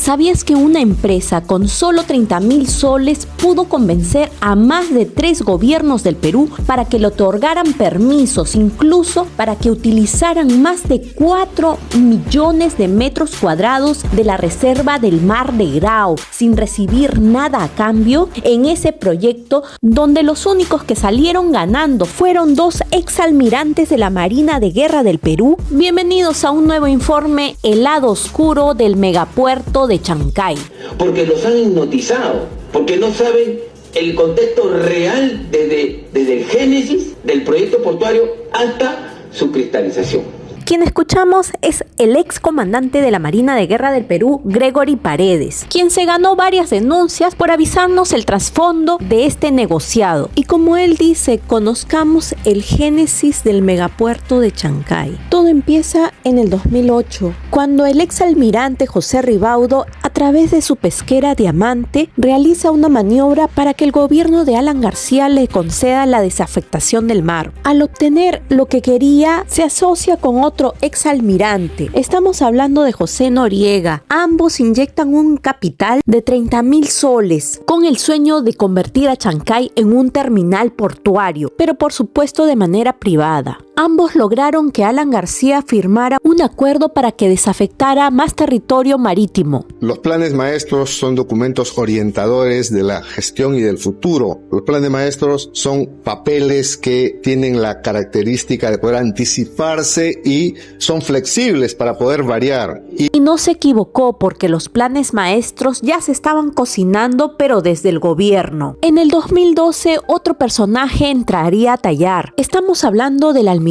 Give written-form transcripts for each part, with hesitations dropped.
¿Sabías que una empresa con solo 30.000 soles pudo convencer a más de 3 gobiernos del Perú para que le otorgaran permisos, incluso para que utilizaran más de 4 millones de metros cuadrados de la reserva del Mar de Grao, sin recibir nada a cambio? En ese proyecto, donde los únicos que salieron ganando fueron 2 exalmirantes de la Marina de Guerra del Perú. Bienvenidos a un nuevo informe El lado oscuro del megapuerto de Chancay. Porque los han hipnotizado, porque no saben el contexto real desde el génesis del proyecto portuario hasta su cristalización. Quien escuchamos es el ex comandante de la Marina de Guerra del Perú, Gregory Paredes, quien se ganó varias denuncias por avisarnos el trasfondo de este negociado. Y como él dice, conozcamos el génesis del megapuerto de Chancay. Todo empieza en el 2008, cuando el ex almirante José Ribaudo, a través de su pesquera Diamante, realiza una maniobra para que el gobierno de Alan García le conceda la desafectación del mar. Al obtener lo que quería, se asocia con otro exalmirante. Estamos hablando de José Noriega. Ambos inyectan un capital de 30.000 soles con el sueño de convertir a Chancay en un terminal portuario, pero por supuesto de manera privada. Ambos lograron que Alan García firmara un acuerdo para que desafectara más territorio marítimo. Los planes maestros son documentos orientadores de la gestión y del futuro. Los planes maestros son papeles que tienen la característica de poder anticiparse y son flexibles para poder variar. Y no se equivocó, porque los planes maestros ya se estaban cocinando, pero desde el gobierno. En el 2012 otro personaje entraría a tallar. Estamos hablando del almirante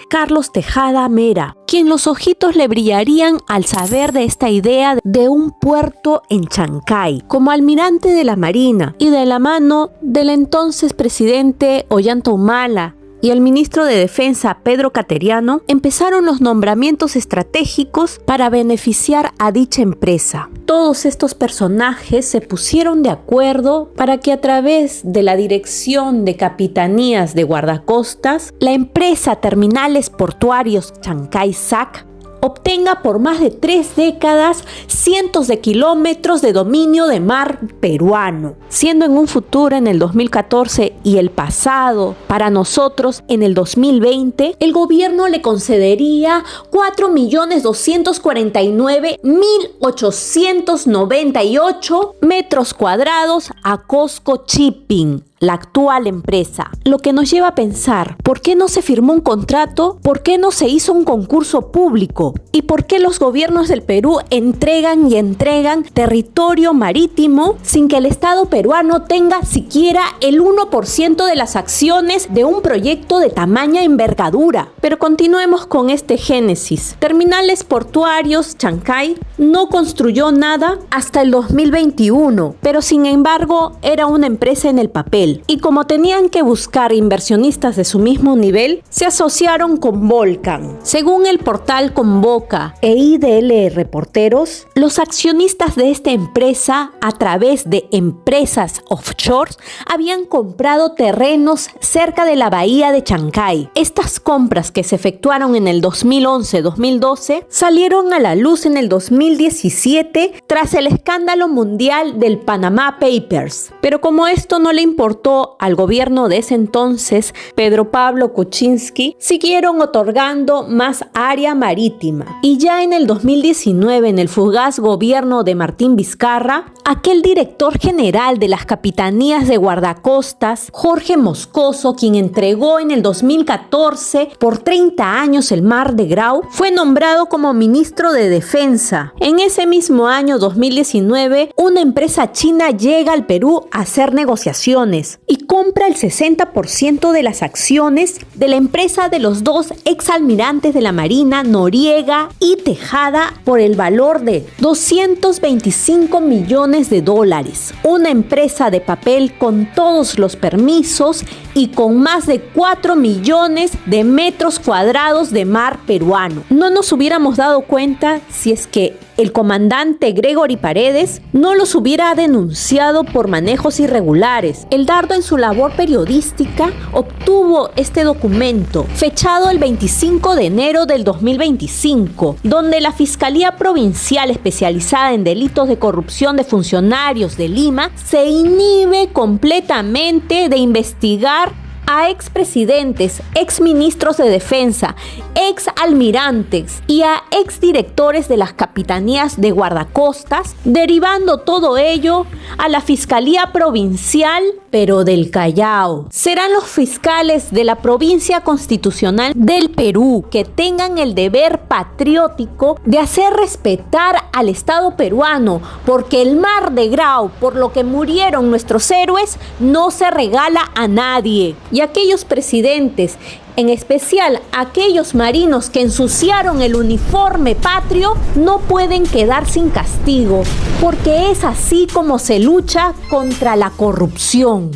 Carlos Tejada Mera, quien los ojitos le brillarían al saber de esta idea de un puerto en Chancay, como almirante de la Marina, y de la mano del entonces presidente Ollanta Humala y el ministro de Defensa Pedro Cateriano, empezaron los nombramientos estratégicos para beneficiar a dicha empresa. Todos estos personajes se pusieron de acuerdo para que a través de la Dirección de Capitanías de Guardacostas, la empresa Terminales Portuarios Chancay SAC obtenga por más de 3 décadas cientos de kilómetros de dominio de mar peruano, siendo en un futuro, en el 2014 y el pasado para nosotros en el 2020, el gobierno le concedería 4.249.898 metros cuadrados a Cosco Shipping, la actual empresa. Lo que nos lleva a pensar, ¿por qué no se firmó un contrato? ¿Por qué no se hizo un concurso público? ¿Y por qué los gobiernos del Perú entregan y entregan territorio marítimo sin que el Estado peruano tenga siquiera el 1% de las acciones de un proyecto de tamaña envergadura? Pero continuemos con este génesis. Terminales Portuarios Chancay no construyó nada hasta el 2021, pero sin embargo era una empresa en el papel. Y como tenían que buscar inversionistas de su mismo nivel, se asociaron con Volcan. Según el portal Convoca e IDL Reporteros, los accionistas de esta empresa, a través de empresas offshore, habían comprado terrenos cerca de la bahía de Chancay. Estas compras, que se efectuaron en el 2011-2012, salieron a la luz en el 2017 tras el escándalo mundial del Panama Papers. Pero como esto no le importó al gobierno de ese entonces, Pedro Pablo Kuczynski, siguieron otorgando más área marítima. Y ya en el 2019, en el fugaz gobierno de Martín Vizcarra, aquel director general de las capitanías de guardacostas, Jorge Moscoso, quien entregó en el 2014 por 30 años el Mar de Grao, fue nombrado como ministro de Defensa. En ese mismo año 2019, una empresa china llega al Perú a hacer negociaciones y compra el 60% de las acciones de la empresa de los 2 exalmirantes de la Marina, Noriega y Tejada, por el valor de $225 millones. Una empresa de papel con todos los permisos y con más de 4 millones de metros cuadrados de mar peruano. No nos hubiéramos dado cuenta si es que el comandante Gregory Paredes no los hubiera denunciado por manejos irregulares. El Dardo, en su labor periodística, obtuvo este documento fechado el 25 de enero del 2025, donde la Fiscalía Provincial especializada en delitos de corrupción de funcionarios de Lima se inhibe completamente de investigar a expresidentes, exministros de defensa, exalmirantes y a exdirectores de las capitanías de guardacostas, derivando todo ello a la Fiscalía Provincial, pero del Callao. Serán los fiscales de la Provincia Constitucional del Perú que tengan el deber patriótico de hacer respetar al Estado peruano, porque el mar de Grau, por lo que murieron nuestros héroes, no se regala a nadie. Y aquellos presidentes, en especial aquellos marinos que ensuciaron el uniforme patrio, no pueden quedar sin castigo, porque es así como se lucha contra la corrupción.